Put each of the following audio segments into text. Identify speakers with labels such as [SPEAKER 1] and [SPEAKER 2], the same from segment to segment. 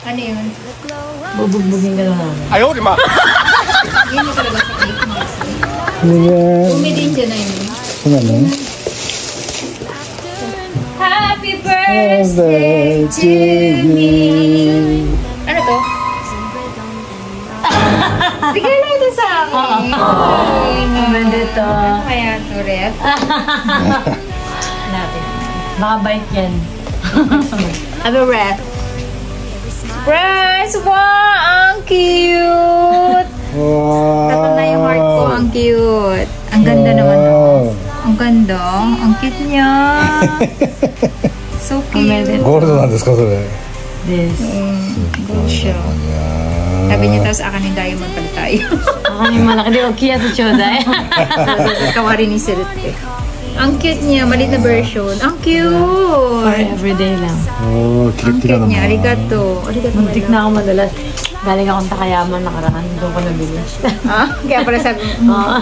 [SPEAKER 1] Ano yun?
[SPEAKER 2] Bubugbugin ka lang namin.
[SPEAKER 3] Ayaw, di ma!
[SPEAKER 1] Yun yung talaga sa cake mo.
[SPEAKER 4] Yeah.
[SPEAKER 1] Umi din dyan na yun.
[SPEAKER 4] Ano?
[SPEAKER 1] Happy birthday to me. Ano to? Bigay lang ito sa akin.
[SPEAKER 2] Ganda ito.
[SPEAKER 1] Ano kaya ito, Rep?
[SPEAKER 2] Natin. Baka bike yan.
[SPEAKER 1] Ano, Rep? Surprise! Wow! Ang cute!
[SPEAKER 4] Wow.
[SPEAKER 1] Tapos na yung heart ko. Ang cute. Ang ganda naman. Ang ganda. Ang cute niya. So cute.
[SPEAKER 4] ゴールドなんですかそれ
[SPEAKER 2] This.
[SPEAKER 1] Good siya. Sabi niya tapos akin yung diamond pala tayo.
[SPEAKER 2] Ako yung malaki. Di okay at choday.
[SPEAKER 1] Kawari ni Silute. Ang cute niya. Maliit na version. Ang cute!
[SPEAKER 2] For everyday lang.
[SPEAKER 4] おーキラ
[SPEAKER 1] Ang
[SPEAKER 4] キラ
[SPEAKER 1] cute
[SPEAKER 4] だ
[SPEAKER 1] niya.
[SPEAKER 4] な
[SPEAKER 1] Arigato. Arigato.
[SPEAKER 2] Muntik na ako madalas. Galing akong Takayaman nakaraan. Doon ko nabili.
[SPEAKER 1] Ah, kaya pala sabi mo.
[SPEAKER 2] Oo.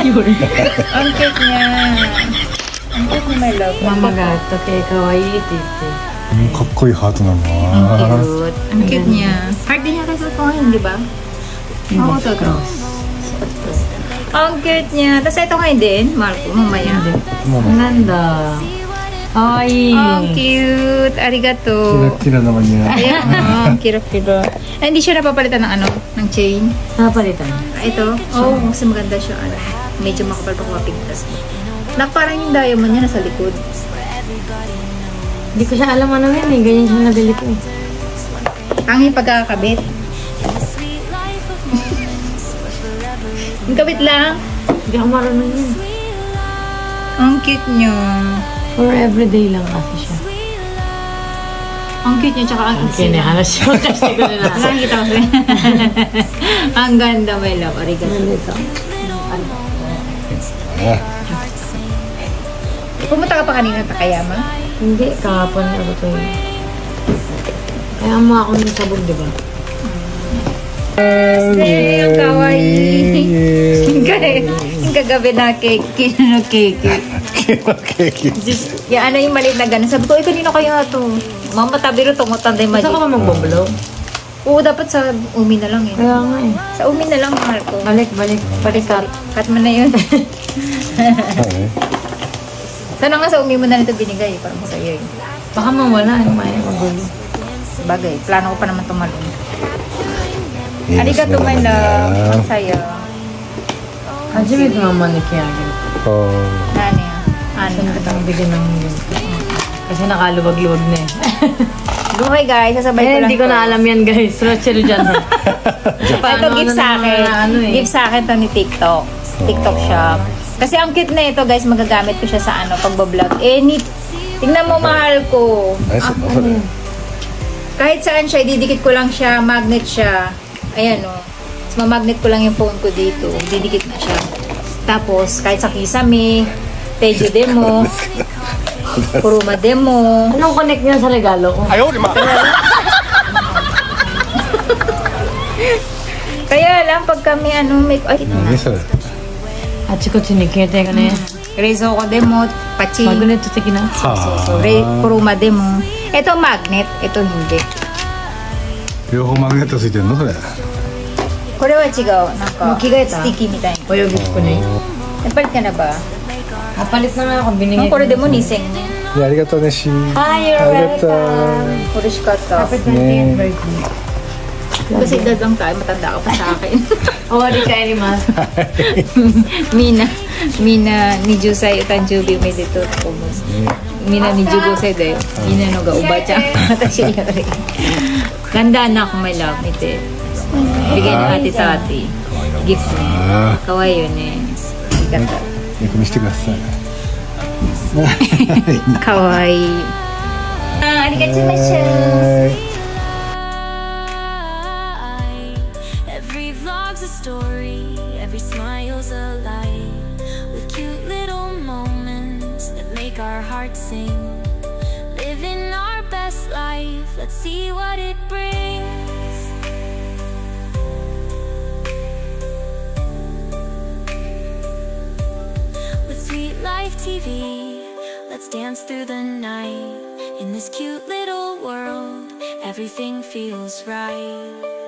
[SPEAKER 2] Yun.
[SPEAKER 1] Ang cute niya. Ang cute niya, my love.
[SPEAKER 2] Mamagato kay kawaii titi.
[SPEAKER 4] かっこいいハートなの
[SPEAKER 1] Ang cute. Ang cute niya. Heart din niya kasi ito ngayon, di ba? Oo, ito. Ang cute niya. Tapos ito ngayon din, Marco, mamaya.
[SPEAKER 2] Ang ganda. Ay.
[SPEAKER 1] Ang cute. Arigato.
[SPEAKER 4] キラキラnaman niya
[SPEAKER 1] Ayan, ang kira-kira. Ay, hindi siya napapalitan ng ano, ng chain.
[SPEAKER 2] Napalitan.
[SPEAKER 1] Ito, mas maganda siya. Ano, medyo makapal pa kumapintas. Parang yung diamond niya nasa likod.
[SPEAKER 2] Hindi ko siya alam ano yan eh. Ganyan siya nabili ko eh.
[SPEAKER 1] Ang pagkakabit. Yung kabit lang.
[SPEAKER 2] Hindi ako marunong yun.
[SPEAKER 1] Ang cute niya.
[SPEAKER 2] For everyday lang kasi siya.
[SPEAKER 1] Ang cute niya, tsaka ang
[SPEAKER 2] Okay na, halos siya. Kasi ko na nasa.
[SPEAKER 1] Nakikita ko siya. Ang ganda, my love. Arigato.
[SPEAKER 2] Nandito.
[SPEAKER 1] Pumunta ka pa kanina sa Takayama?
[SPEAKER 2] Hindi, kahapon ako to yun. Kaya mo ako ng sabog, di ba?
[SPEAKER 1] Ang kawaii. Yung kagabi na cake. Kino cake. Just, ano yung maliit na gano'n. Sabi ko, kanino kaya ito? Mama, tabiro ito. Matanday
[SPEAKER 2] Gusto ko ba magbablog?
[SPEAKER 1] Oo, dapat sa umi na lang eh.
[SPEAKER 2] Kaya nga eh.
[SPEAKER 1] Sa umi na lang, mahal ko.
[SPEAKER 2] Balik.
[SPEAKER 1] Cut. Cut mo na yun. Sana nga sa umi mo na nito binigay. Parang sa'yo yun.
[SPEAKER 2] Baka mawala. Ano may magulo.
[SPEAKER 1] Bagay, plano ko pa naman tumalong. Arigato, my love. Ang saya.
[SPEAKER 2] Kasi may tumama ni Kiagin.
[SPEAKER 1] Nani ah. Ano?
[SPEAKER 2] Saan kitang bigyan ng kasi nakaluwag-luwag na eh.
[SPEAKER 1] Okay guys, sasabay ko lang.
[SPEAKER 2] Hindi ko na alam yan guys. Rochelle dyan.
[SPEAKER 1] Ito gift sa akin. Gift sa akin to ni TikTok. TikTok shop. Kasi ang cute na ito guys, magagamit ko siya sa ano, pagbablog. Tingnan mo, mahal ko. Kahit saan siya, ididikit ko lang siya, magnet siya. Ayan o. Mamagnet ko lang yung phone ko dito. Didikit na siya. Tapos, kahit sa Kisame, Tejo Demo, Kuruma Demo.
[SPEAKER 2] Anong connect niya sa regalo ko?
[SPEAKER 3] Ayaw, di ma!
[SPEAKER 1] Kaya lang, pag kami may... Ay, ito na.
[SPEAKER 2] At si Kutsunikete ko na yan.
[SPEAKER 1] Rezo ko Demo, Pachi.
[SPEAKER 2] Magnet to tignan.
[SPEAKER 1] Kuruma Demo. Ito magnet, ito hindi.
[SPEAKER 4] 両方マグネットついてるのそれ
[SPEAKER 1] これは違う。なんか、スティッキーみたいな。
[SPEAKER 2] Oyogit ko na yun.
[SPEAKER 1] Napalit ka na ba?
[SPEAKER 2] Napalit na nga ako. Binigay
[SPEAKER 1] Ko rin mo ni Seng.
[SPEAKER 4] いやありがとうねし
[SPEAKER 2] Hi, you're
[SPEAKER 4] ありがとう
[SPEAKER 1] Ko rin siya ka.
[SPEAKER 2] Happy 20th birthday.
[SPEAKER 1] Kasi edad lang tayo, matanda ka pa sa akin.
[SPEAKER 2] Owari ka rin mas.
[SPEAKER 1] Mina ni Jusay Tanjubi may dito ko mo. Mina ni Jugosay dayo. Mina no ga ubacha. Matashi yari. Ganda na ako, my love. Ite. Bigay ng ate sa ate. Gift niya. Kawaii yun eh. Ganda.
[SPEAKER 4] 猫見してください
[SPEAKER 1] Kawaii. Arigatou.
[SPEAKER 5] Every vlog's a story, every smile's a light, with cute little moments that make our hearts sing. Living our best life, let's see what it brings. With Sweet Life TV, let's dance through the night in this cute little world. everything feels right.